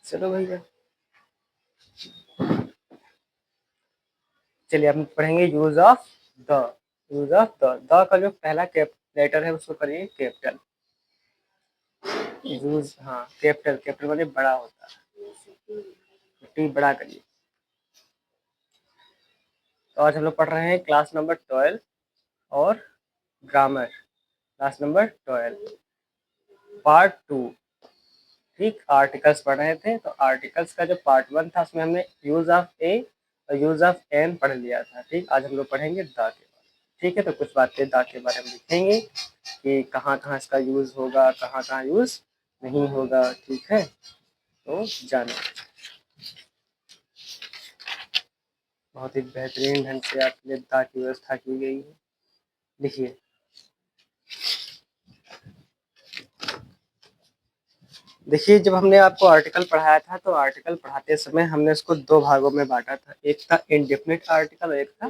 चलो भैया, चलिए हम पढ़ेंगे use of the. Use of the का जो पहला लेटर है उसको करिए कैपिटल। यूज, हाँ कैपिटल, कैपिटल माने बड़ा होता है, टी बड़ा करिए। तो आज हम लोग पढ़ रहे हैं क्लास नंबर 12 और ग्रामर, क्लास नंबर 12 पार्ट 2। ठीक, आर्टिकल्स पढ़ रहे थे, तो आर्टिकल्स का जो पार्ट 1 था उसमें हमने यूज ऑफ ए और यूज ऑफ एन पढ़ लिया था। ठीक, आज हम लोग पढ़ेंगे द के बारे में। ठीक है, तो कुछ बातें द के बारे में लिखेंगे कि कहाँ कहाँ इसका यूज होगा, कहाँ कहाँ यूज नहीं होगा। ठीक है, तो जानो। बहुत ही बेहतरीन ढंग से आपके लिए द की व्यवस्था की गई है। लिखिए, देखिए जब हमने आपको आर्टिकल पढ़ाया था तो आर्टिकल पढ़ाते समय हमने उसको दो भागों में बांटा था। एक था इनडेफिनिट आर्टिकल और एक था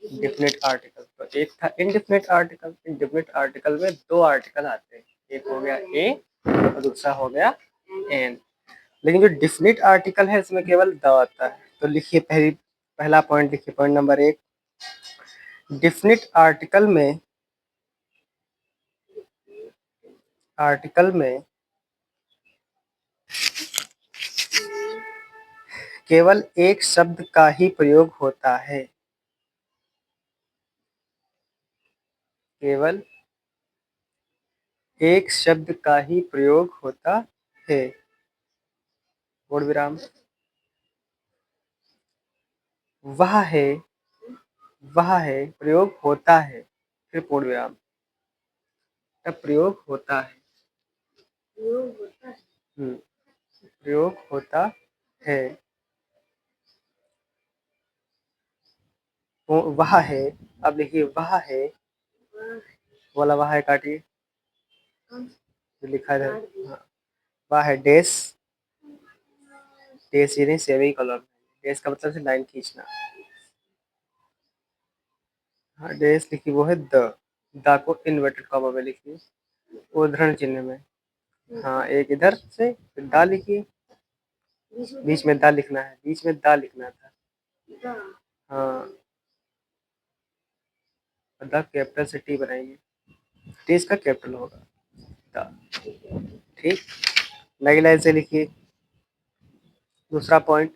डेफिनिट आर्टिकल। तो एक था इनडेफिनिट आर्टिकल। इनडेफिनिट आर्टिकल में दो आर्टिकल आते हैं, एक हो गया ए और दूसरा हो गया एन। लेकिन जो डेफिनिट आर्टिकल है इसमें केवल द आता है। तो लिखिए, पहला पॉइंट लिखिए, पॉइंट नंबर 1। डेफिनिट आर्टिकल में केवल एक शब्द का ही प्रयोग होता है। केवल एक शब्द का ही प्रयोग होता है। पूर्ण विराम। वह है, वह है, प्रयोग होता है, फिर पूर्ण विराम। तब प्रयोग होता है, प्रयोग होता है। वह है, अब लिखिए वह है वाला, वह है काटिए, जो लिखा है। हाँ, वह है डैश, डैश ये नहीं सेवी कलर, डैश का मतलब है लाइन खींचना। हाँ, डैश लिखिए, वो है द को इन्वर्टेड कॉमा में लिखिए, उद्धरण चिन्ह में। हाँ, एक इधर से, फिर दा लिखिए, बीच में दा लिखना है, बीच में दा लिखना था। हाँ, द कैपिटल से टी बनाइए, टी इसका कैपिटल होगा द। ठीक, नई लाइन से लिखिए दूसरा पॉइंट।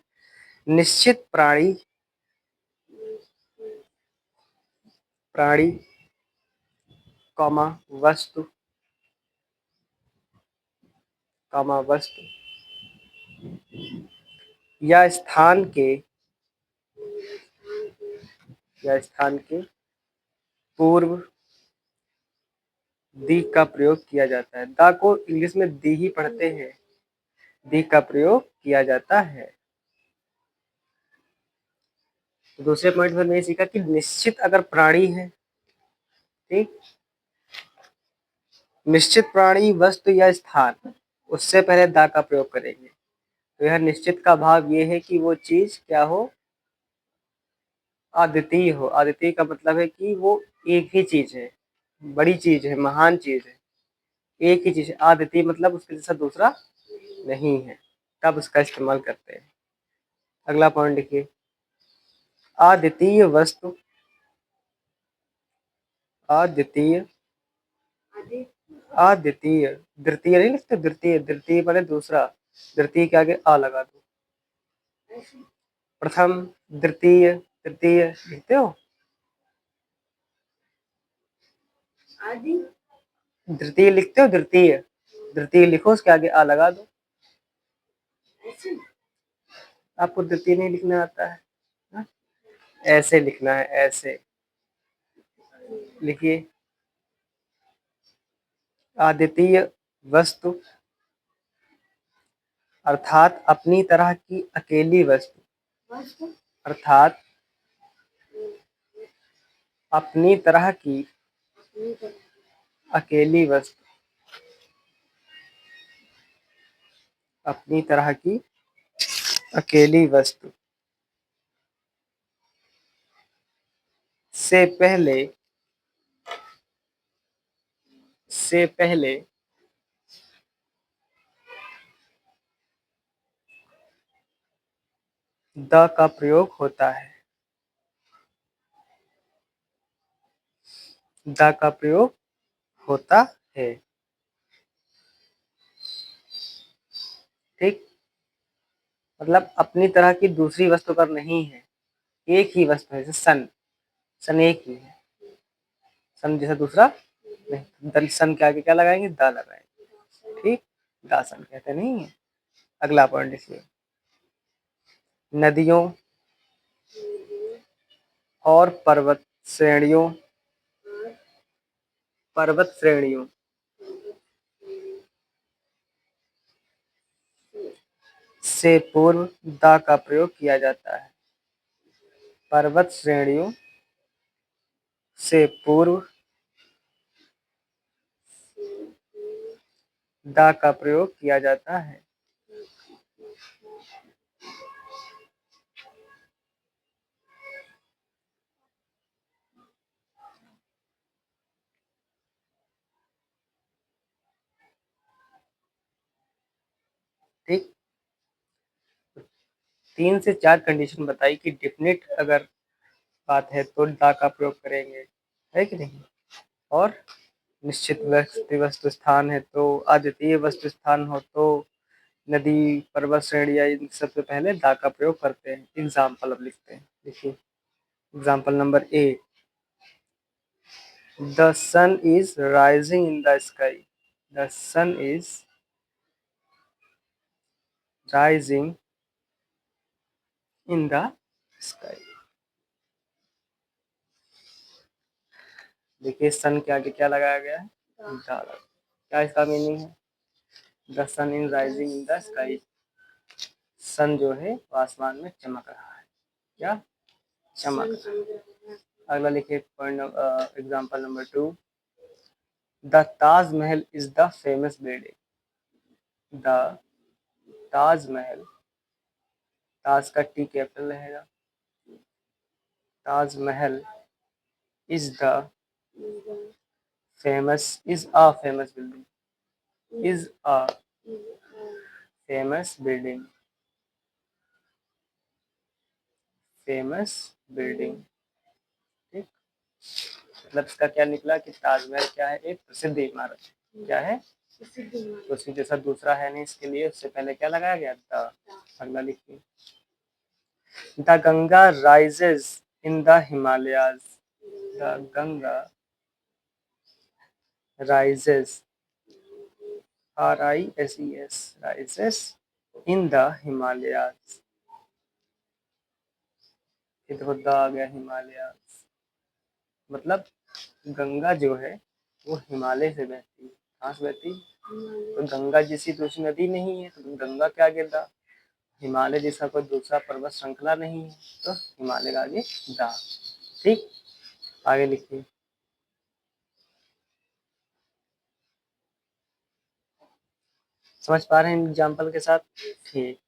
निश्चित प्राणी, प्राणी कॉमा वस्तु, कॉमा वस्तु या स्थान के, या स्थान के पूर्व दी का प्रयोग किया जाता है। दा को इंग्लिश में दी ही पढ़ते हैं, दी का प्रयोग किया जाता है। तो दूसरे पॉइंट में हमने सीखा कि निश्चित अगर प्राणी है, ठीक, निश्चित प्राणी वस्तु या स्थान, उससे पहले दा का प्रयोग करेंगे। तो यह निश्चित का भाव ये है कि वो चीज क्या हो, अद्वितीय हो। अद्वितीय का मतलब है कि वो एक ही चीज है, बड़ी चीज है, महान चीज है, एक ही चीज है। अद्वितीय मतलब उसके जैसा दूसरा नहीं है, तब उसका इस्तेमाल करते हैं। अगला पॉइंट लिखिए, अद्वितीय वस्तु, अद्वितीय, अद्वितीय, द्वितीय नहीं लिखते, द्वितीय, द्वितीय माने दूसरा, द्वितीय के आगे आ लगा दो। प्रथम, द्वितीय, तृतीय लिखते हो, द्वितीय लिखते हो, द्वितीय, द्वितीय लिखो, उसके आगे आ लगा दो। आपको द्वितीय नहीं लिखना आता है ना? ऐसे लिखना है, ऐसे लिखिए, अद्वितीय वस्तु अर्थात अपनी तरह की अकेली वस्तु, अर्थात अपनी तरह की अकेली वस्तु, अपनी तरह की अकेली वस्तु से पहले, से पहले द का प्रयोग होता है। द का प्रयोग होता है। ठीक, मतलब अपनी तरह की दूसरी वस्तु पर नहीं है, एक ही वस्तु है, जैसे सन। सन एक ही है, सन जैसा दूसरा नहीं। सन के आगे क्या लगाएंगे? द लगाएंगे। ठीक, द सन कहते नहीं है। अगला पॉइंट लिखिए, नदियों और पर्वत श्रेणियों से पूर्व द का प्रयोग किया जाता है। पर्वत श्रेणियों से पूर्व द का प्रयोग किया जाता है। ठीक, 3 से 4 कंडीशन बताई कि डेफिनेट अगर बात है तो द का प्रयोग करेंगे, है कि नहीं। और निश्चित वस्तु स्थान है तो, अद्वितीय वस्तु स्थान हो तो नदी, पर्वत श्रेणी या इन सबसे पहले द का प्रयोग करते हैं। एग्जाम्पल अब लिखते हैं, देखिए example number A, the sun is rising in the sky. The sun is rising in the sky. देखिए सन के आगे क्या लगाया गया है? क्या इसका मीनिंग है? The sun is rising in the sky, sun जो है वो आसमान में चमक रहा है। क्या? चमक रहा है। अगला लिखिए point example number 2, the Taj Mahal is the famous building. The Taj Mahal, Taj का टी कैपिटल रहेगा, Taj Mahal is the famous building, is a famous building, famous building. ठीक, मतलब इसका क्या निकला कि ताजमहल क्या है? एक प्रसिद्ध इमारत है। क्या है? तो उसकी जैसा दूसरा है नहीं इसके लिए, उससे पहले क्या लगाया गया था? अगला लिखिए, the Ganga rises in the Himalayas. The Ganga rises, RISES, rises in the Himalayas. देखो द आ गया हिमालयाज, मतलब गंगा जो है वो हिमालय से बहती है। कहाँ से बहती? तो गंगा जैसी दूसरी नदी नहीं है, तो गंगा के आगे द। हिमालय जैसा कोई दूसरा पर्वत श्रृंखला नहीं है, तो हिमालय का आगे द। ठीक, आगे लिखिए, समझ पा रहे हैं एग्जाम्पल के साथ? ठीक,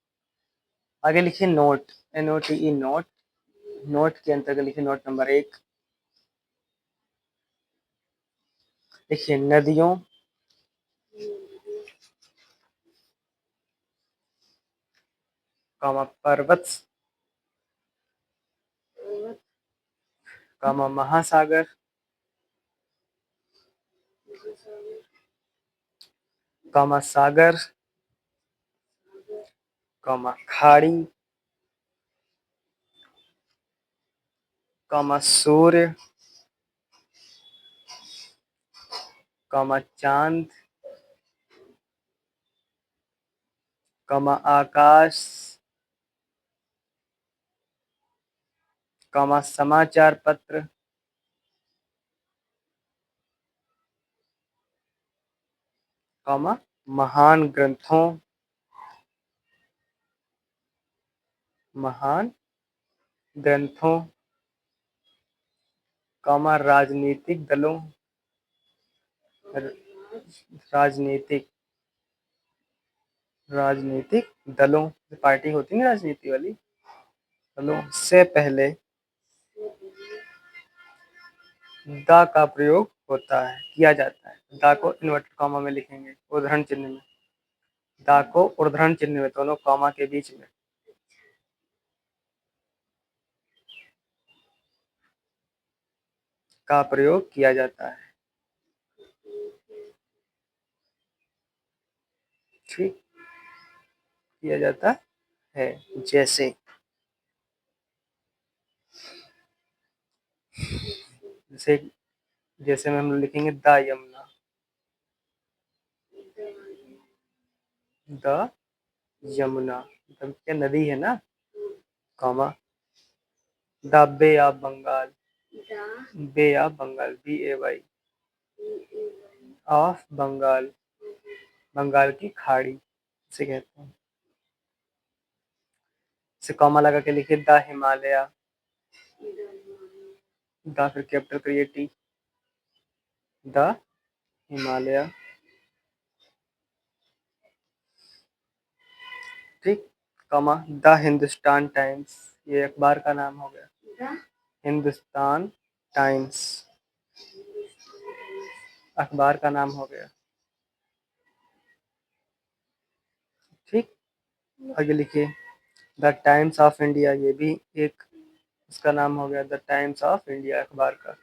आगे लिखिए नोट, NOTE, नोट। नोट के अंतर्गत लिखिए नोट नंबर 1, देखिए नदियों पर्वत महासागर सागर खाड़ी सूर्य चांद आकाश समाचार पत्र महान ग्रंथों राजनीतिक दलों राजनीतिक दलों, पार्टी होती है राजनीति वाली, दलों से पहले द का प्रयोग होता है, किया जाता है। द को इन्वर्टेड कॉमा में लिखेंगे, उद्धरण चिन्ह में। द को उद्धरण चिन्ह में, दोनों कॉमा के बीच में। का प्रयोग किया जाता है। ठीक, किया जाता है। जैसे जैसे जैसे में हम लिखेंगे द यमुना, द यमुना मतलब क्या नदी है ना, comma the Bay of Bengal, Bay of Bengal BAY, of Bengal, Bengal की खाड़ी से कहते हैं। से कॉमा लगा के लिखिए द हिमालय, द फिर कैपिटल करिए T, द हिमालय। ठीक, कॉमा द हिंदुस्तान टाइम्स, ये अखबार का नाम हो गया। हिंदुस्तान टाइम्स अखबार का नाम हो गया। ठीक, आगे लिखिए द टाइम्स ऑफ इंडिया, ये भी एक इसका नाम हो गया, द टाइम्स ऑफ इंडिया अखबार का।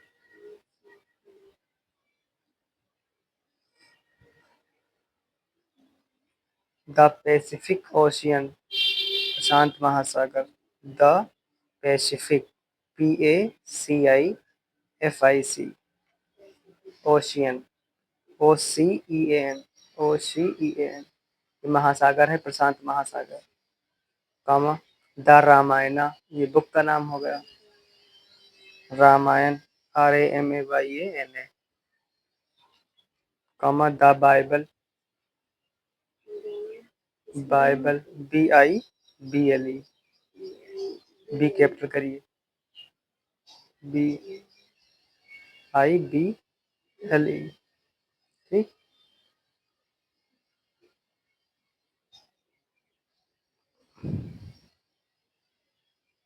द पैसिफिक ओशियन, प्रशांत महासागर, the Pacific PACIFIC, ocean OCEAN महासागर है, प्रशांत महासागर। कॉमा द रामायणा, ये बुक का नाम हो गया, Ramayana RAMAYANA। Comma the Bible, Bible BIBLE, B capital करिए, BIBLE। ठीक,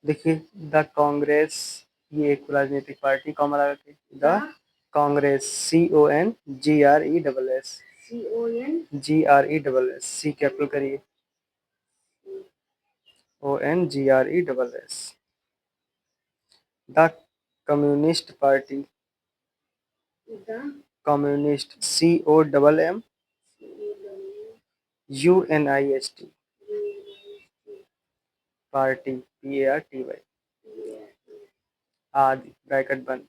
देखिए द कांग्रेस, ये एक राजनीतिक पार्टी, कॉमा लगा के the Congress CONGRESS, GRESS, C capital करिए ONGRESS। The Communist party, Communist COMMUNIST, party PARTY, आदि ब्रैकेट बंद।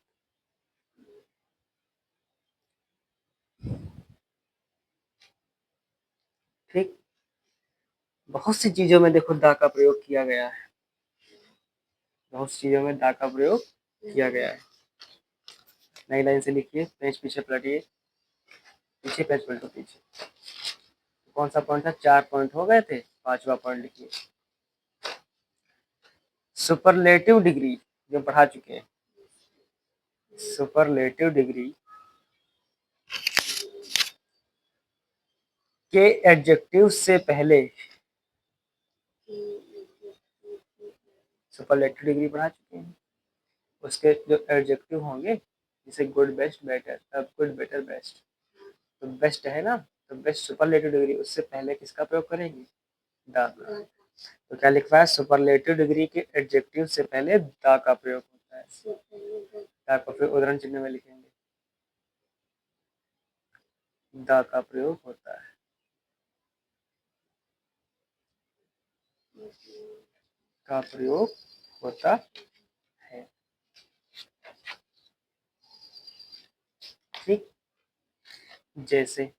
ठीक, बहुत सी चीजों में देखो दा का प्रयोग किया गया है, बहुत सी चीजों में दा का प्रयोग किया गया है। नई लाइन से लिखिए, पेज पीछे पलटिए, पीछे पेज पलटो पीछे। कौन सा पॉइंट था, 4 पॉइंट हो गए थे, 5वां पॉइंट लिखिए। सुपरलेटिव डिग्री जो पढ़ा चुके हैं, सुपरलेटिव डिग्री के एडजेक्टिव से पहले, सुपरलेटिव डिग्री पढ़ा चुके हैं, उसके जो एडजेक्टिव होंगे जैसे गुड बेस्ट बेटर, अब गुड बेटर बेस्ट, तो बेस्ट है ना, तो बेस्ट सुपरलेटिव डिग्री, उससे पहले किसका प्रयोग करेंगे, द का। तो क्या लिखवा है, सुपरलेटिव डिग्री के एडजेक्टिव से पहले द का प्रयोग होता है, द को फिर उदाहरण चिन्ह में लिखेंगे, द का प्रयोग होता है, का प्रयोग होता है। ठीक, जैसे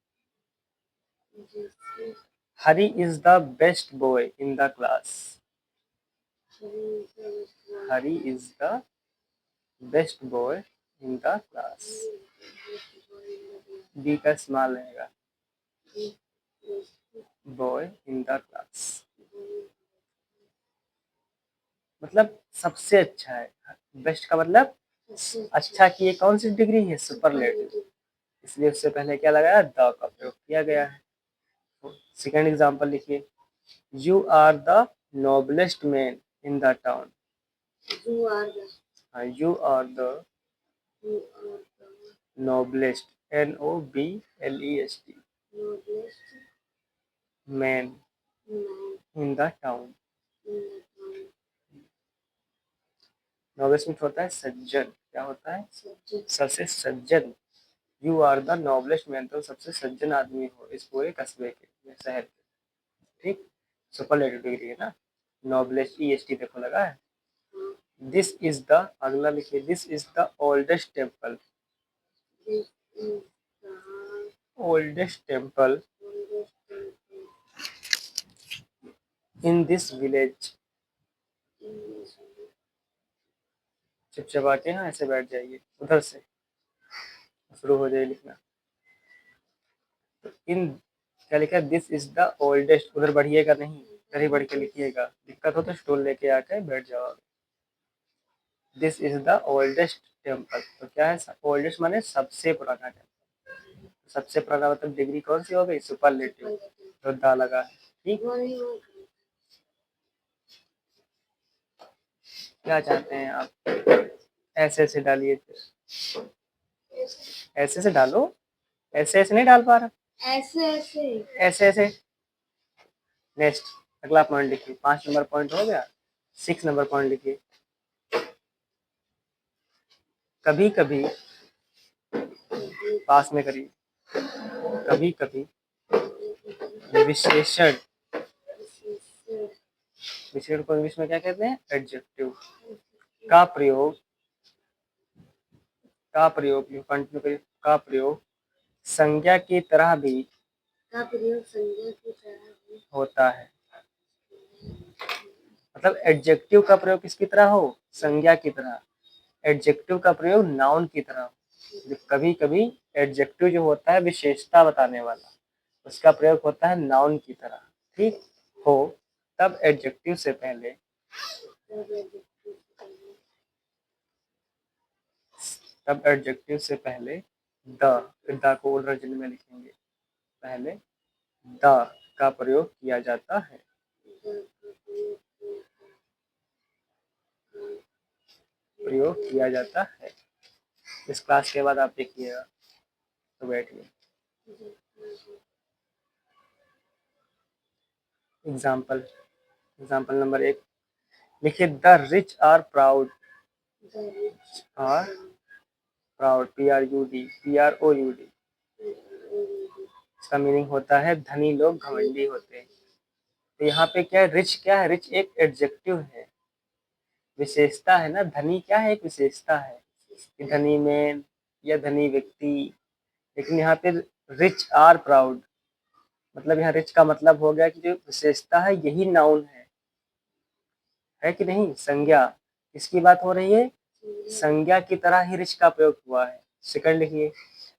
Hari is the best boy in the class, Hari is the best boy in the class, B का इस्तेमाल रहेगा, बॉय इन द क्लास मतलब सबसे अच्छा है, बेस्ट का मतलब अच्छा की, ये कौन सी डिग्री है, सुपरलेटिव, इसलिए उससे पहले क्या लगाया, द का प्रयोग किया गया है। सेकेंड एग्जांपल लिखिए, you are the noblest man in the town, you are the noblest NOBLEST man in the town, noblest means होता है सज्जन, क्या होता है? सबसे सज्जन। You are the noblest man, तो सबसे सज्जन आदमी हो इस पूरे कस्बे के या शहर के। ठीक, सुपरलेटिव डिग्री है ना। नोबलेस्ट EST देखो लगा है। दिस इज द, अगला लिखिए, this is the oldest temple, oldest temple in this village. चुपचाप के यहाँ ऐसे बैठ जाइए, उधर से शुरू हो जाए लिखना। इन क्या लिखा है? दिस इज द ओल्डेस्ट, उधर बढ़िएगा नहीं, इधर ही बढ़ के लिखिएगा, दिक्कत हो तो स्टूल लेके आके बैठ जाओ। This is the oldest temple, तो क्या है? ओल्डेस्ट माने सबसे पुराना टेम्पल। सबसे पुराना मतलब डिग्री कौन सी हो गई? सुपरलेटिव, तो दा लगा है। ठीक, क्या चाहते हैं आप? ऐसे डालिए, फिर ऐसे डालो, ऐसे नहीं डाल पा रहा, ऐसे। नेक्स्ट, अगला पॉइंट लिखिए, 5 नंबर पॉइंट हो गया। 6 नंबर पॉइंट लिखिए, कभी कभी, पास में करिए, कभी कभी विशेषण, विशेषण को इंग्लिश में क्या कहते हैं? एडजेक्टिव का प्रयोग, कंटिन्यू करिए, का प्रयोग संज्ञा की तरह भी होता है। मतलब एडजेक्टिव का प्रयोग किसकी तरह हो? संज्ञा की तरह। एडजेक्टिव का प्रयोग नाउन की तरह। कभी कभी एडजेक्टिव जो होता है विशेषता बताने वाला, उसका प्रयोग होता है नाउन की तरह। ठीक हो, तब एडजेक्टिव से पहले, तब एडजेक्टिव से पहले द को ओरिजिनल में लिखेंगे, पहले द का प्रयोग किया जाता है। प्रयोग किया जाता है। इस क्लास के बाद आप देखिएगा, तो बैठिए। एग्जाम्पल, एग्जाम्पल नंबर 1 लिखिए, the rich are proud, are proud, PROUD। इसका मीनिंग होता है धनी लोग घमंडी होते हैं। तो यहाँ पे क्या है? रिच क्या है? रिच एक एडजेक्टिव है, विशेषता है ना। धनी क्या है? एक विशेषता है, धनी मैन या धनी व्यक्ति। लेकिन यहाँ पे रिच आर प्राउड, मतलब यहाँ रिच का मतलब हो गया कि जो विशेषता है यही नाउन है कि नहीं? संज्ञा, किसकी बात हो रही है? संज्ञा की तरह ही रिच का प्रयोग हुआ है। सेकंड लिखिए,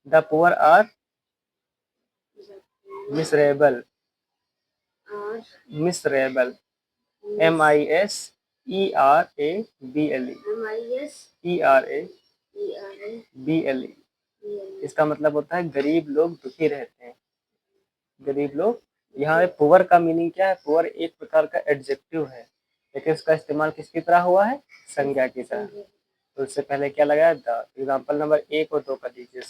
the poor are miserable, miserable, MISERABLE। इसका मतलब होता है गरीब लोग दुखी रहते हैं, गरीब लोग। यहाँ पे पुअर का मीनिंग क्या है? पुअर एक प्रकार का एडजेक्टिव है, लेकिन इसका इस्तेमाल किसकी तरह हुआ है? संज्ञा की तरह। तो इससे पहले क्या लगाया? द। एग्जाम्पल नंबर 1 और 2 का दीजिए।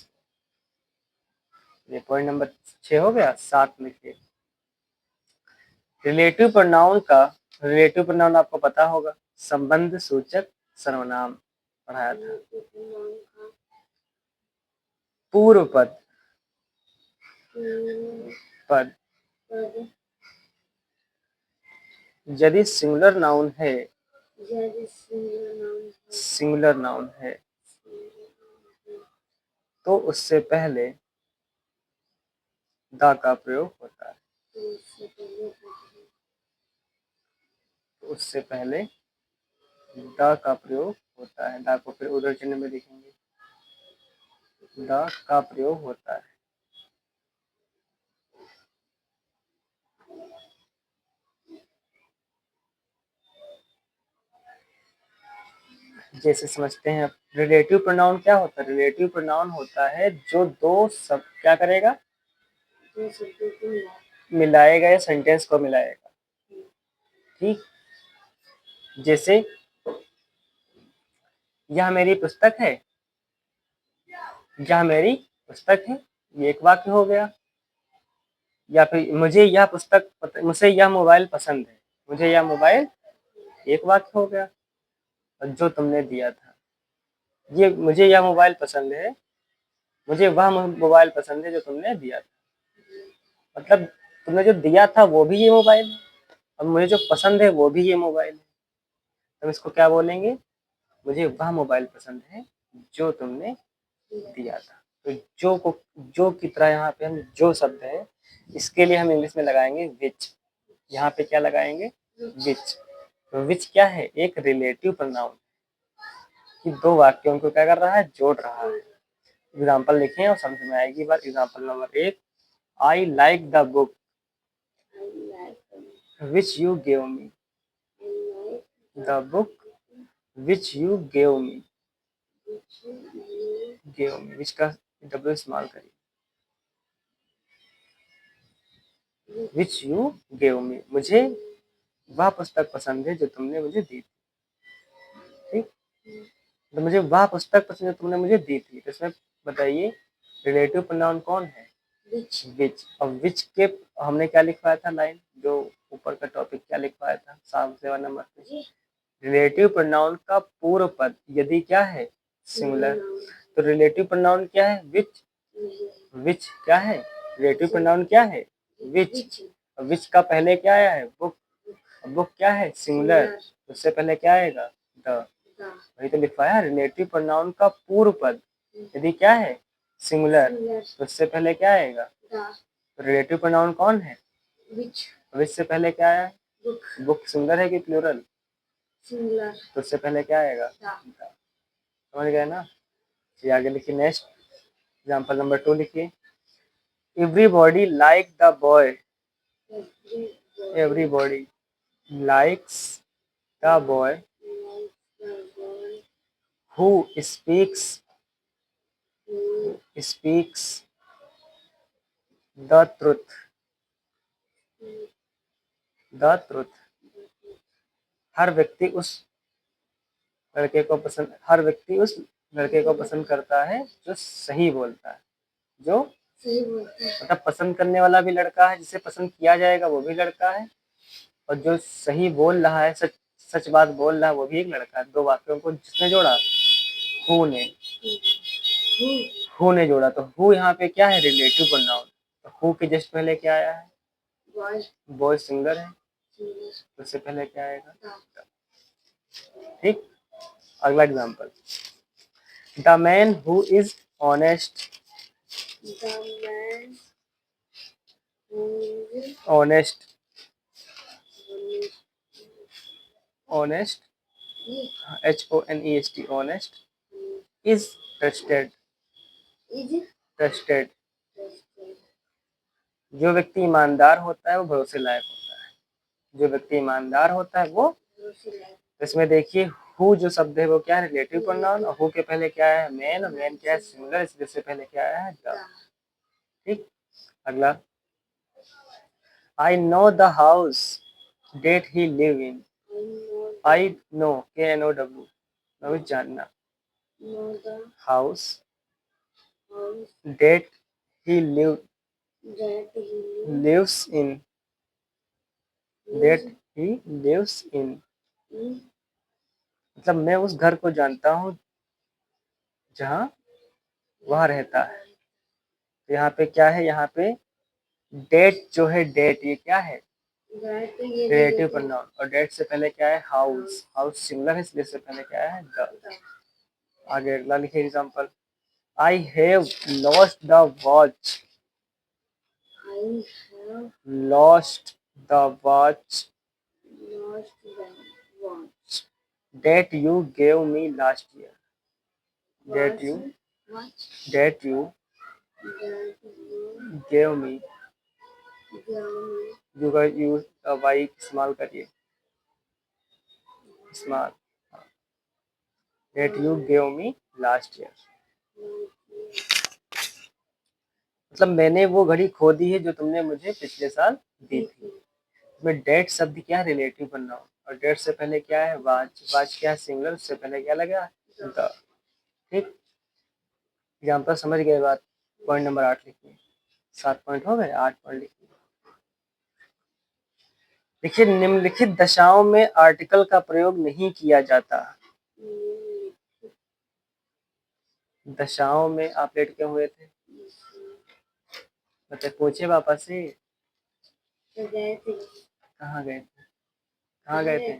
ये पॉइंट नंबर 6 हो गया। 7 लिखिए, रिलेटिव प्रोनाउन का, रिलेटिव प्रोनाउन आपको पता होगा, संबंध सूचक सर्वनाम पढ़ाया था। पूर्व पद, पद यदि सिंगुलर नाउन है, सिंगुलर नाउन है, तो उससे पहले द का प्रयोग होता है। तो उससे पहले द का प्रयोग होता है। द को फिर उधर चिन्ह में लिखेंगे, द का प्रयोग होता है। जैसे समझते हैं, रिलेटिव प्रोनाउन क्या होता है? रिलेटिव प्रोनाउन होता है जो दो सब क्या करेगा? मिलाएगा या सेंटेंस को मिलाएगा। ठीक, जैसे यह मेरी पुस्तक है, यह मेरी पुस्तक है, ये एक वाक्य हो गया। या फिर मुझे यह पुस्तक, मुझे यह मोबाइल पसंद है, मुझे यह मोबाइल, एक वाक्य हो गया। और जो तुमने दिया था, ये मुझे यह मोबाइल पसंद है, मुझे वह मोबाइल पसंद है जो तुमने दिया था। मतलब तुमने जो दिया था वो भी ये मोबाइल है, और मुझे जो पसंद है वो भी ये मोबाइल है। हम इसको क्या बोलेंगे? मुझे वह मोबाइल पसंद है जो तुमने दिया था। तो जो की तरह यहाँ पे हम जो शब्द है, इसके लिए हम इंग्लिश में लगाएंगे विच। यहाँ पे क्या लगाएंगे? विच। तो विच क्या है? एक रिलेटिव प्रोनाउन कि दो वाक्यों को क्या कर रहा है? जोड़ रहा है। एग्जाम्पल लिखें और समझ में आएगी बात। Example number 1, I like the book which you gave me. The book which you gave me. Gave me, which का डब्ल्यू इस्तेमाल करिए। विच यू गेव मी, मुझे वह पुस्तक पसंद है जो तुमने मुझे दी थी। ठीक, तो मुझे वह पुस्तक पसंद है तुमने मुझे दी थी। तो इसमें बताइए रिलेटिव प्रोनाउन कौन है? विच। अब विच के हमने क्या लिखवाया था? लाइन जो ऊपर का टॉपिक क्या लिखवाया था 7 नंबर पे? रिलेटिव प्रोनाउन का पूर्व पद यदि क्या है? सिंगुलर। तो रिलेटिव प्रोनाउन क्या है? विच। विच क्या है? रिलेटिव प्रोनाउन क्या है? विच। विच का पहले क्या आया है? बुक। बुक क्या है? सिंगुलर। उससे पहले क्या आएगा? द। वही तो लिखवाया, रिलेटिव प्रोनाउन का पूर्व पद यदि क्या है? सिंगुलर, तो उससे पहले क्या आएगा? तो रिलेटिव प्रोनाउन कौन है? विच। विच से पहले क्या आया? बुक। बुक सिंगुलर है कि प्लूरल? सिंगुलर। तो उससे पहले क्या आएगा? समझ गए ना? ये आगे लिखिए। नेक्स्ट एग्जाम्पल नंबर 2 लिखिए। Everybody like the boy. Everybody likes the boy who speaks the truth। The truth. हर व्यक्ति उस लड़के को पसंद करता है जो सही बोलता है। जो सही बोलता है मतलब पसंद करने वाला भी लड़का है, जिसे पसंद किया जाएगा वो भी लड़का है, और जो सही बोल रहा है, सच सच बात बोल रहा है वो भी एक लड़का है। दो वाक्यों को जिसने जोड़ा? हु ने। हु ने जोड़ा। तो हु यहाँ पे क्या है? Relative pronoun. तो हु के जस्ट पहले क्या आया है? बॉय सिंगलर है, तो उससे पहले क्या आएगा? ठीक। अगला example, the man who is honest. Honest. Honest HONEST honest is trusted. Trusted. जो व्यक्ति ईमानदार होता है वो भरोसे लायक होता है। जो व्यक्ति ईमानदार होता है वो। इसमें देखिए हु जो शब्द है वो क्या है? Relative pronoun. और हु के पहले क्या है? मैन। और मैन क्या है? सिंगुलर, इसलिए से पहले क्या आया है? द। ठीक। अगला, I know the house that he live in. I know KNOW, know जानना। House that he lives in। That he lives in मतलब मैं उस घर को जानता हूँ जहाँ वह रहता है। तो यहाँ पे क्या है? यहाँ पे डेट जो है, डेट ये क्या है? Relative pronoun. और डेट से पहले क्या है? हाउस। हाउस सिंगुलर है, इसलिए से पहले क्या है? द। आगे अगला लिखिए example, I have lost the watch. Lost the watch that you gave me last year। that you gave me। you का यूज वाई इस्तेमाल करिए। इस्तेमाल that you gave me last year मतलब मैंने वो घड़ी खो दी है जो तुमने मुझे पिछले साल दी थी। इसमें डेट शब्द क्या है? Relative pronoun. और डेट से पहले क्या है? वाच। वाच क्या है? सिंगुलर, उससे पहले क्या लगा? द। ठीक। एग्जाम्पल समझ गए बात। पॉइंट नंबर 8 लिखिए। 7 पॉइंट हो गए, 8 पॉइंट लिखिए। देखिए निम्नलिखित दशाओं में आर्टिकल का प्रयोग नहीं किया जाता। दशाओं में आप लेट क्यों हुए थे? मतलब पूछे पापा से। कहाँ गए थे? कहाँ गए थे?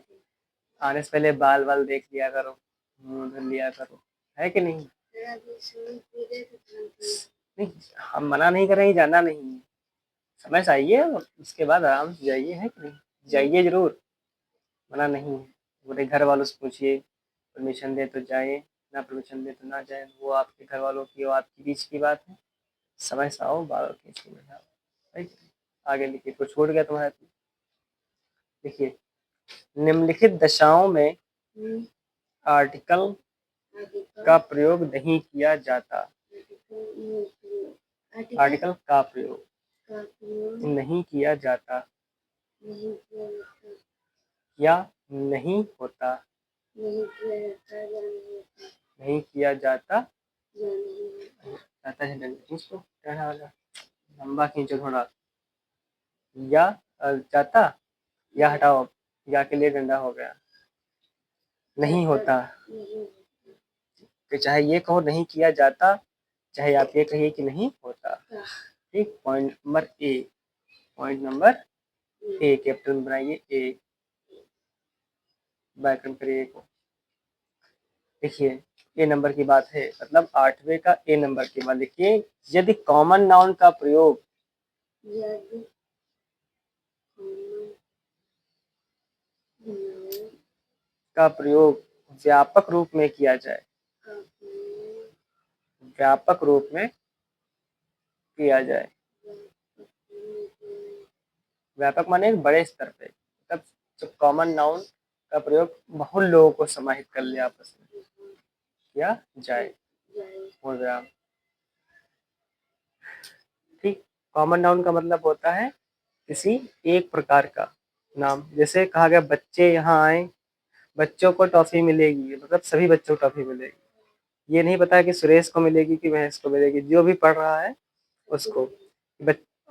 आने से पहले बाल वाल देख लिया करो, मुंह धुल लिया करो, है कि नहीं? नहीं, हम मना नहीं कर रहे हैं, जाना नहीं है, समय से आइए और उसके बाद आराम से जाइए, है कि नहीं? जाइए जरूर, मना नहीं है। पूरे घर वालों से पूछिए, परमिशन दे तो जाए, ना परमिशन दे तो ना जाए, वो आपके घर वालों की और आपके बीच की बात है। समय से आओ, बाल खींच के बैठाओ, है कि नहीं? आगे लिखिए, कुछ छूट गया तुम्हारे? देखिए, निम्नलिखित दशाओं में आर्टिकल का प्रयोग नहीं किया जाता। आर्टिकल का प्रयोग नहीं किया जाता या नहीं होता। नहीं किया जाता जाता है इसको लंबा खींचो थोड़ा। या जाता, या हटाओ, या के लिए डंडा हो गया। नहीं होता, तो चाहे ये कहो नहीं किया जाता, चाहे आप ये कहिए कि नहीं होता। ठीक, point number A, point number A, capital बनाइए ए, व्याकरण करिए को। देखिए, ए नंबर की बात है, मतलब 8वें का ए नंबर की बात। देखिए, यदि कॉमन नाउन का प्रयोग व्यापक रूप में किया जाए, व्यापक रूप में किया जाए, व्यापक माने एक बड़े स्तर पे, मतलब जब कॉमन नाउन का प्रयोग बहुत लोगों को समाहित कर ले आपस में किया जाए, हो गया। ठीक, कॉमन नाउन का मतलब होता है किसी एक प्रकार का नाम। जैसे कहा गया बच्चे यहाँ आए, बच्चों को टॉफी मिलेगी, मतलब सभी बच्चों को टॉफी मिलेगी। ये नहीं पता कि सुरेश को मिलेगी कि महेश को मिलेगी, जो भी पढ़ रहा है उसको।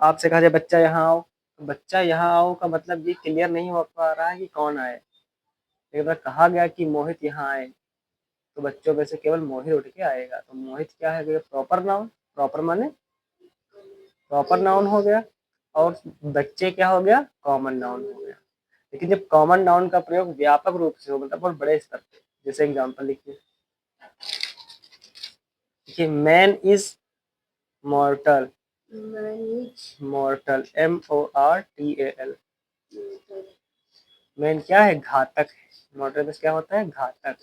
आपसे कहा जाए बच्चा यहाँ आओ, तो बच्चा यहाँ आओ का मतलब ये क्लियर नहीं हो पा रहा है कि कौन आए। लेकिन अगर कहा गया कि मोहित यहाँ आए, तो बच्चों में से केवल मोहित उठ के आएगा। तो मोहित क्या है? प्रॉपर नाउन, प्रॉपर माने प्रॉपर नाउन हो गया, और बच्चे क्या हो गया? कॉमन नाउन हो गया। लेकिन जब कॉमन नाउन का प्रयोग व्यापक रूप से हो, मतलब बहुत बड़े स्तर पे, जैसे एग्जांपल लिखिए, देखिए मैन इज मॉर्टल, मॉर्टल MORTAL, मैन क्या है? घातक है। मॉर्टल में क्या होता है? घातक,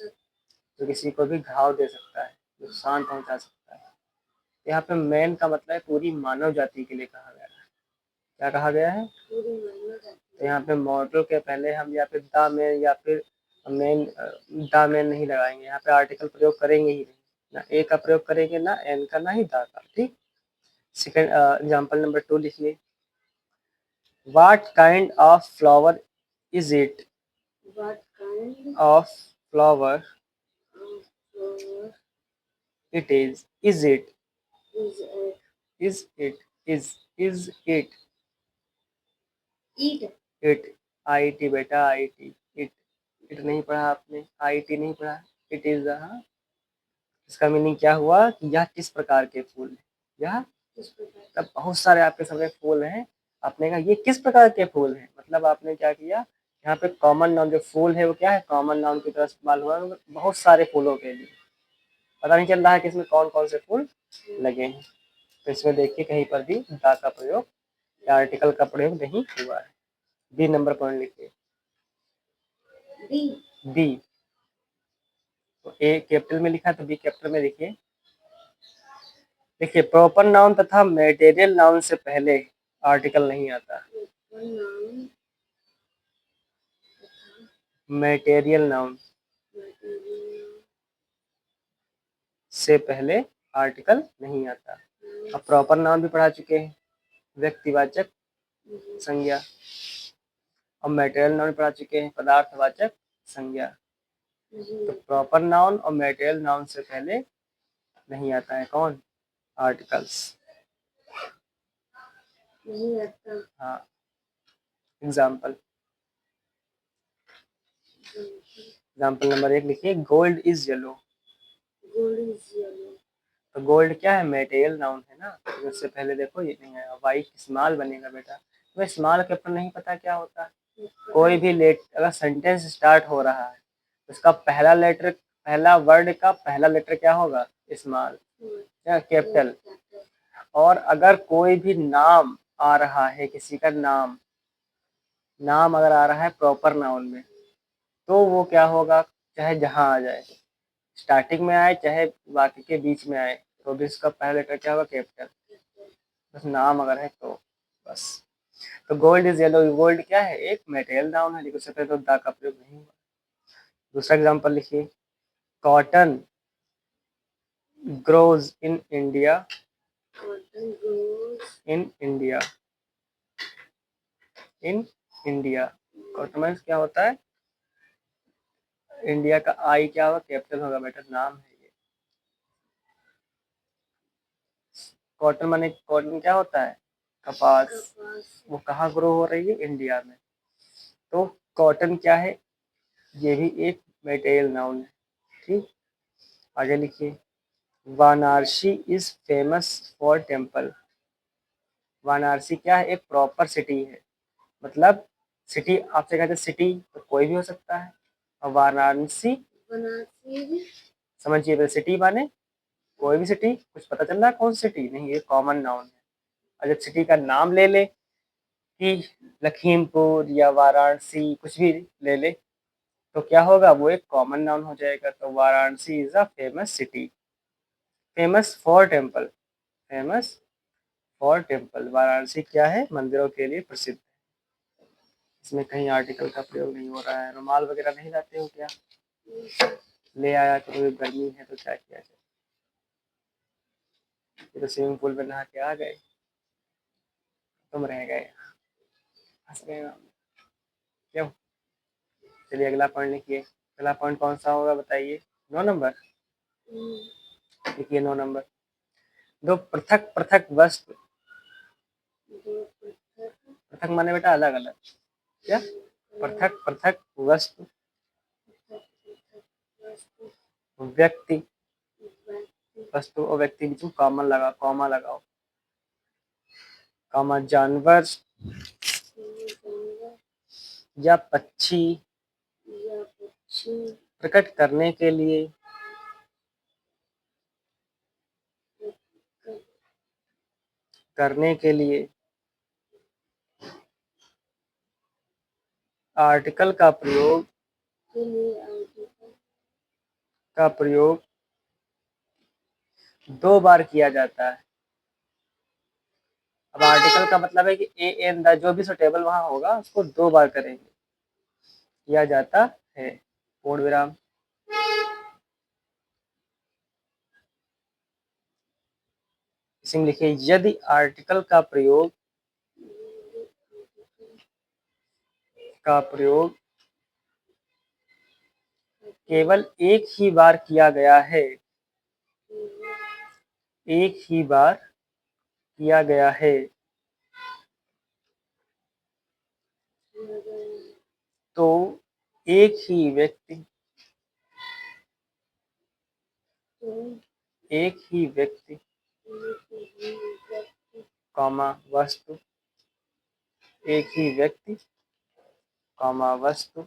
जो किसी को भी घाव दे सकता है, नुकसान पहुंचा सकता है। यहाँ पे मैन का मतलब है पूरी मानव जाति के लिए कहा गया है। क्या कहा गया है? तो यहाँ पे मॉर्टल के पहले हम या फिर द मैन या फिर मैन, द मैन नहीं लगाएंगे। यहाँ पे आर्टिकल प्रयोग करेंगे ही नहीं, ना ए का प्रयोग करेंगे, ना एन का, ना ही द का। ठीक, सेकेंड एग्जाम्पल नंबर 2 लिखिए, What kind of flower is it? What kind of flower it is? Is it? Is it? Is it? Is it? It. It. IT बेटा, IT. It. It नहीं पढ़ा आपने, IT नहीं पढ़ा। It is हाँ। इसका meaning क्या हुआ कि यह किस प्रकार के फूल है? यह तब बहुत सारे आपके सामने फूल हैं, आपने कहा ये किस प्रकार के फूल हैं, मतलब आपने क्या किया? यहाँ पे कॉमन नाउन जो फूल है वो क्या है? कॉमन नाउन की तरह इस्तेमाल हुआ है बहुत सारे फूलों के लिए। पता नहीं चल रहा है कि इसमें कौन कौन से फूल लगे हैं। तो इसमें देखिए कहीं पर भी दा का प्रयोग या आर्टिकल का प्रयोग नहीं हुआ है। बी नंबर पॉइंट लिखिए, बी। तो ए कैपिटल में लिखा तो बी कैपिटल में लिखिए। देखिए, प्रॉपर नाउन तथा मेटेरियल नाउन से पहले आर्टिकल नहीं आता। मेटेरियल नाउन से पहले आर्टिकल नहीं आता। अब प्रॉपर नाउन भी पढ़ा चुके हैं, व्यक्तिवाचक संज्ञा, और मेटेरियल नाउन पढ़ा चुके हैं, पदार्थवाचक संज्ञा। तो प्रॉपर नाउन और मेटेरियल नाउन से पहले नहीं आता है कौन? आर्टिकल्स नहीं आता। हाँ, एग्जाम्पल नंबर 1 लिखिए, gold is yellow. Gold is yellow. तो गोल्ड क्या है, मेटेरियल नाउन है ना। तो इससे पहले देखो ये नहीं आया, वाई स्मॉल बनेगा बेटा। तो स्मॉल के ऊपर नहीं पता क्या होता है। कोई भी लेट अगर सेंटेंस स्टार्ट हो रहा है तो उसका पहला लेटर, पहला वर्ड का पहला लेटर क्या होगा, स्मॉल या कैपिटल। और अगर कोई भी नाम आ रहा है, किसी का नाम, नाम अगर आ रहा है प्रॉपर नाउन में, तो वो क्या होगा, चाहे जहां आ जाए, स्टार्टिंग में आए चाहे बाकी के बीच में आए, तो भी इसका पहला लेटर क्या होगा, कैपिटल। बस नाम अगर है तो बस। तो गोल्ड इज येलो, गोल्ड क्या है, एक मेटेरियल नाउन है, लेकिन उससे पहले तो दा का प्रयोग नहीं हुआ। दूसरा एग्जांपल लिखिए, cotton grows in India, in India, in India. Cotton क्या होता है, इंडिया का आई क्या होगा, कैपिटल होगा बेटा, नाम है ये। कॉटन माने, कॉटन क्या होता है, कपास। वो कहाँ ग्रो हो रही है, इंडिया में। तो कॉटन क्या है, ये भी एक मेटेरियल नाउन है। ठीक, आगे लिखिए, Varanasi is famous for temple. Varanasi क्या है, एक प्रॉपर सिटी है। मतलब सिटी, आपसे कहते हैं सिटी तो कोई भी हो सकता है, और वाराणसी समझिए, तो सिटी माने कोई भी सिटी, कुछ पता चल रहा है कौन सी सिटी, नहीं, ये कॉमन नाउन है। और जब सिटी का नाम ले ले कि लखीमपुर या वाराणसी, कुछ भी ले ले, तो क्या होगा, वो एक कॉमन नाउन हो जाएगा। तो Varanasi is a famous city, famous for temple, famous for temple. Varanasi क्या है, मंदिरों के लिए प्रसिद्ध है। इसमें कहीं आर्टिकल का प्रयोग नहीं हो रहा है। रुमाल वगैरह नहीं लाते हो क्या, ले आया तो गर्मी है तो क्या किया जाए। ये तो स्विमिंग पूल में नहा के आ गए, तुम रह गए, फंस गए हम। क्यों, चलिए अगला पॉइंट लिखिए। अगला पॉइंट कौन सा होगा बताइए, 9 नंबर। लिखिए 9 नंबर, दो पृथक पृथक वस्तु, पृथक माने बेटा अलग अलग, क्या, पृथक पृथक वस्तु, व्यक्ति, वस्तु और व्यक्ति बीच में कॉमन लगा, कॉमा लगाओ, कॉमा, जानवर या पक्षी प्रकट करने के लिए, करने के लिए आर्टिकल का प्रयोग, का प्रयोग 2 बार किया जाता है। अब आर्टिकल का मतलब है कि ए एन द, जो भी सुटेबल वहां होगा उसको 2 बार करेंगे, किया जाता है, पूर्ण विराम। इसमें लिखिए, यदि आर्टिकल का प्रयोग, का प्रयोग केवल एक ही बार किया गया है, एक ही बार किया गया है, तो एक ही व्यक्ति, एक ही व्यक्ति, कॉमा वस्तु, एक ही व्यक्ति, कॉमा वस्तु,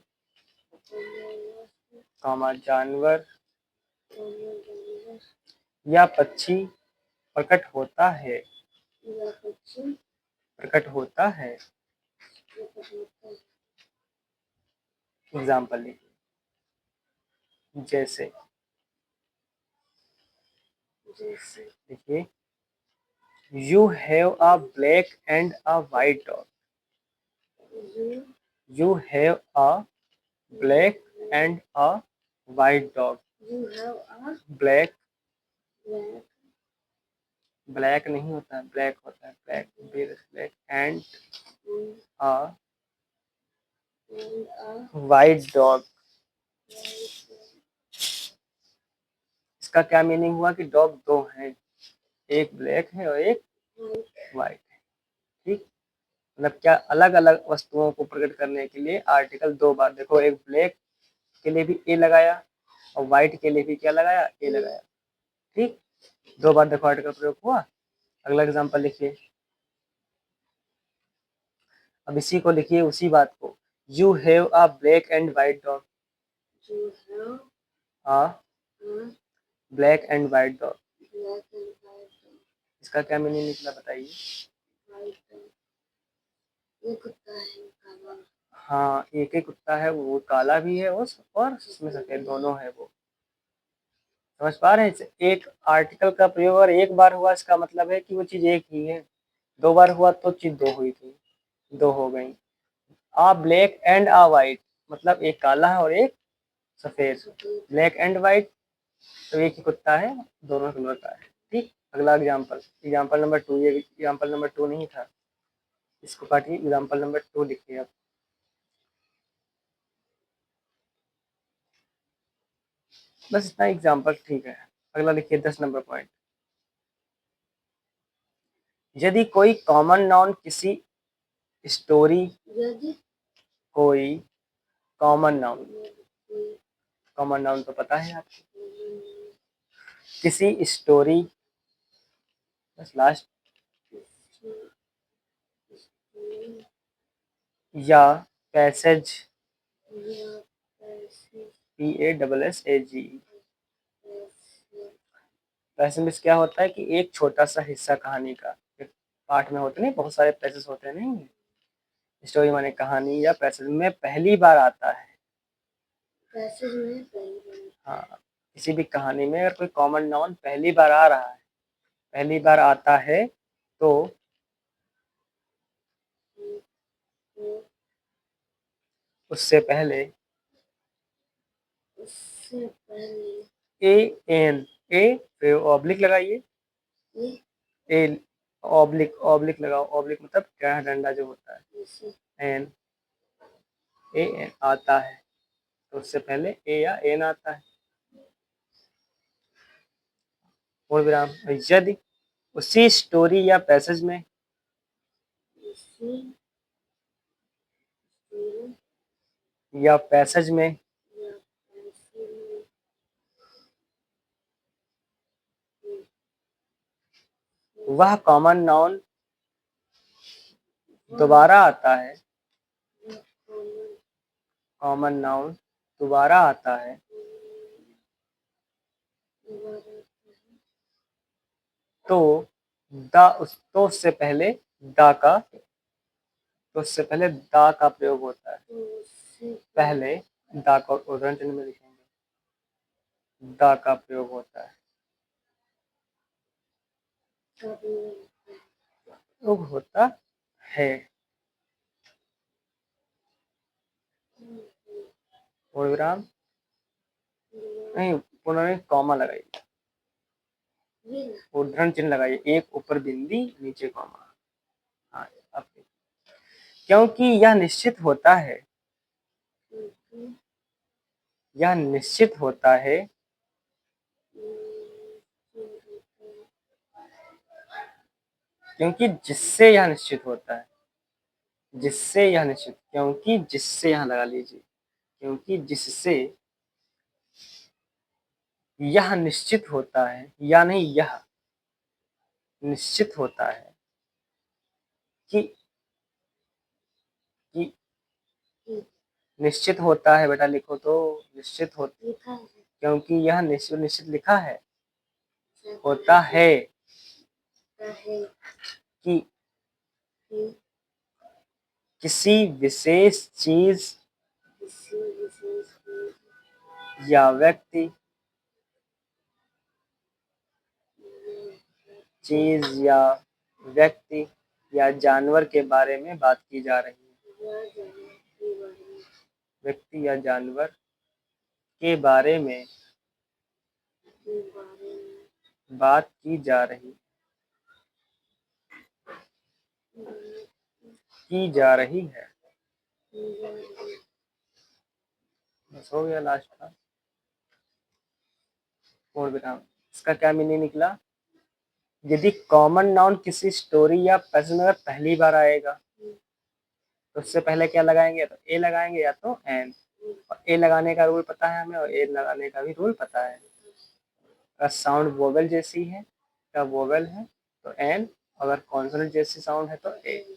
कॉमा जानवर या पक्षी प्रकट होता है, प्रकट होता है। एग्जाम्पल लिखिए, जैसे, देखिए, you have a black and a white dog, you have a black and a white dog, black, black नहीं होता है, ब्लैक होता है, black, black and a white dog. इसका क्या मीनिंग हुआ कि डॉग 2 हैं, एक ब्लैक है और एक वाइट है। ठीक, मतलब क्या, अलग अलग वस्तुओं को प्रकट करने के लिए आर्टिकल 2 बार, देखो एक ब्लैक के लिए भी ए लगाया और व्हाइट के लिए भी क्या लगाया, ए लगाया। ठीक, 2 बार देखो आर्टिकल प्रयोग हुआ। अगला एग्जांपल लिखिए। अब इसी को लिखिए, उसी बात को। You have a black and white dog. Black and white dog, इसका क्या मीनिंग निकला बताइए। हाँ, एक ही कुत्ता है, वो काला भी है और उसमें सफेद दोनों है। वो समझ पा रहे हैं। एक आर्टिकल का प्रयोग और एक बार हुआ, इसका मतलब है कि वो चीज एक ही है। 2 बार हुआ तो चीज 2 हुई थी, 2 हो गई। आ ब्लैक एंड आ व्हाइट, मतलब एक काला है और एक सफेद। ब्लैक एंड व्हाइट तो एक ही कुत्ता है, दोनों कलर का है। ठीक, अगला एग्जाम्पल, एग्जाम्पल नंबर 2। ये एग्जाम्पल नंबर 2 नहीं था, इसको काटिए, एग्जाम्पल नंबर 2 लिखिए आप। बस इतना एग्जाम्पल ठीक है। अगला लिखिए 10 नंबर पॉइंट। यदि कोई कॉमन नाउन किसी स्टोरी, कोई कॉमन नाउन, कॉमन नाउन तो पता है आपको, किसी स्टोरी, बस लास्ट, या पैसेज, PASSAGE, पैसेज क्या होता है कि एक छोटा सा हिस्सा कहानी का, एक पार्ट में होते नहीं, बहुत सारे पैसेज होते हैं नहीं, स्टोरी माने कहानी, या पैसेज में पहली बार आता है। पैसेज में पहली बार, हाँ, किसी भी कहानी में अगर कोई कॉमन नाउन पहली बार आ रहा है, पहली बार आता है, तो उससे पहले AN, ए फिर ऑब्लिक लगाइए, ए ऑब्लिक, ऑब्लिक लगाओ, ऑब्लिक मतलब क्या, डंडा जो होता है, एन, AN आता है तो उससे पहले ए या एन आता है। पूर्ण विराम। यदि उसी स्टोरी या पैसेज में, या पैसेज में वह कॉमन नाउन दोबारा आता है, कॉमन नाउन दोबारा आता है, तो तो उससे पहले दा का, तो उससे पहले दा का प्रयोग होता है। पहले दा का उदाहरण चिन्ह में लिखेंगे, दा का प्रयोग होता है, प्रयोग होता है। पूर्ण विराम नहीं, पुनः कॉमा लगाइए, उद्धरण चिन्ह लगाइए, एक ऊपर बिंदी नीचे कॉमा। हाँ, अब क्योंकि यह निश्चित होता है, यह निश्चित होता है क्योंकि जिससे यह निश्चित होता है, जिससे यह निश्चित, क्योंकि जिससे यहां लगा लीजिए, क्योंकि जिससे यह निश्चित होता है, या नहीं, यह निश्चित होता है कि निश्चित होता है, बेटा लिखो तो, निश्चित होता, क्योंकि यह निश्चित, निश्चित लिखा है, होता है कि किसी विशेष चीज या व्यक्ति, चीज या व्यक्ति या जानवर के बारे में बात की जा रही है, व्यक्ति या जानवर के बारे में बात की जा रही, की जा रही है। बस हो गया लास्ट का पूर्ण विराम। इसका क्या मीनिंग निकला, यदि कॉमन नाउन किसी स्टोरी या पैसेज में पहली बार आएगा तो उससे पहले क्या लगाएंगे, तो ए लगाएंगे या तो एन। ए लगाने का रूल पता है हमें और ए लगाने का भी रूल पता है। अगर साउंड वोवेल जैसी है या वोवेल है तो एन, अगर कॉन्सोनेंट जैसी साउंड है तो ए।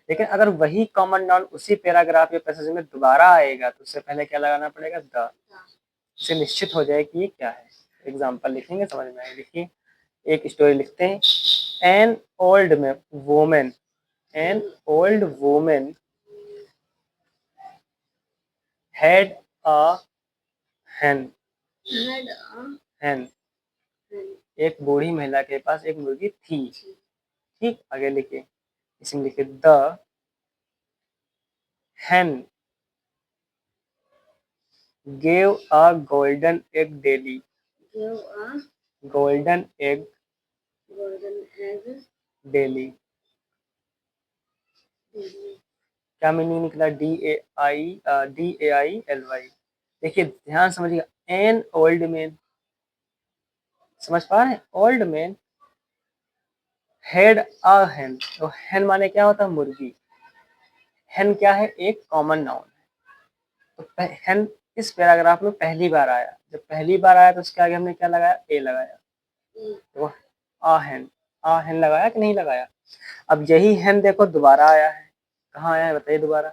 लेकिन अगर वही कॉमन नाउन उसी पैराग्राफ या पैसेज में दोबारा आएगा तो उससे पहले क्या लगाना पड़ेगा? द। इससे निश्चित हो जाए कि ये क्या है। एग्जाम्पल लिखेंगे, समझ में आएगा। देखिए एक स्टोरी लिखते हैं। An old women, an old women had a hen, hen, एक बूढ़ी महिला के पास एक मुर्गी थी। ठीक, आगे लिखे, इसमें लिखे the hen gave a golden egg daily, golden egg daily। क्या मीनिंग निकला? DAILY। देखिए ध्यान समझिएगा, एन ओल्ड मैन, समझ पा रहे हैं? Old man had a hen, तो hen माने क्या होता है? मुर्गी। hen क्या है? एक कॉमन नाउन है। तो hen इस पैराग्राफ में पहली बार आया। जब पहली बार आया तो उसके आगे हमने क्या लगाया? ए लगाया। तो आ hen लगाया कि नहीं लगाया? अब यही hen देखो दोबारा आया है। कहाँ आया है बताइए दोबारा?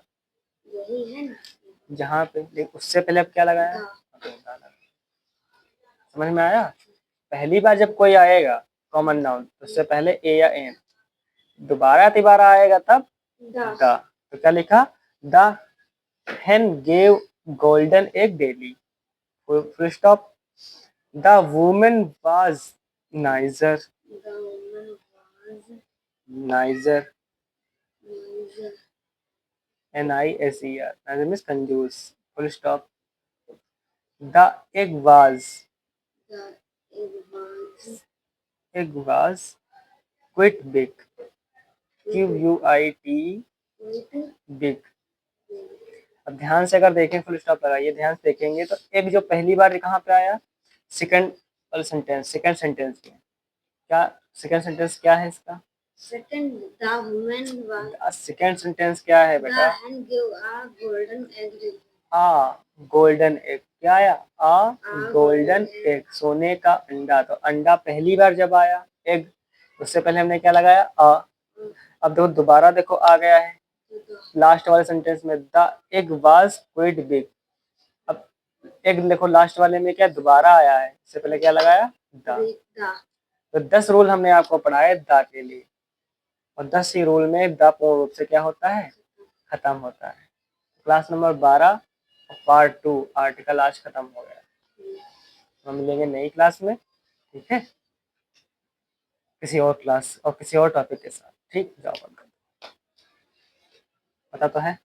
जहाँ पे, लेकिन उससे पहले अब क्या लगाया? समझ में आया? पहली बार जब कोई आएगा कॉमन नाउन तो उससे पहले ए या एन, दोबारा तिबारा आएगा तब द। तो क्या लिखा? The hen gave golden egg daily, full stop। The woman was nicer, nicer, nicer, nicer means कंजूस, full stop। The egg was quite big, QUIT big। अब ध्यान से अगर देखें, फुल स्टॉप लगाइए, ध्यान से देखेंगे तो एक जो पहली बार कहाँ पे आया? सेकंड सेंटेंस, सेकंड सेंटेंस में। क्या सेकंड सेंटेंस क्या है इसका? सेकंड सेंटेंस क्या है बेटा? आ गोल्डन एग। क्या आया? आ गोल्डन एग, सोने का अंडा। तो अंडा पहली बार जब आया, एग, उससे पहले हमने क्या लगाया? आ। अब देखो दोबारा देखो आ गया है लास्ट वाले सेंटेंस में, the egg was quite big. अब एग देखो लास्ट वाले में क्या दोबारा आया है, इससे पहले क्या लगाया? द। तो 10 रूल हमने आपको पढ़ाए द के लिए, और 10 ही रूल में द पूर्ण रूप से क्या होता है? खत्म होता है। क्लास नंबर 12 पार्ट 2 आर्टिकल आज खत्म हो गया। हम मिलेंगे नई क्लास में, ठीक है, किसी और क्लास और किसी और टॉपिक के साथ। ठीक, जाओ बंद कर दो। पता तो है।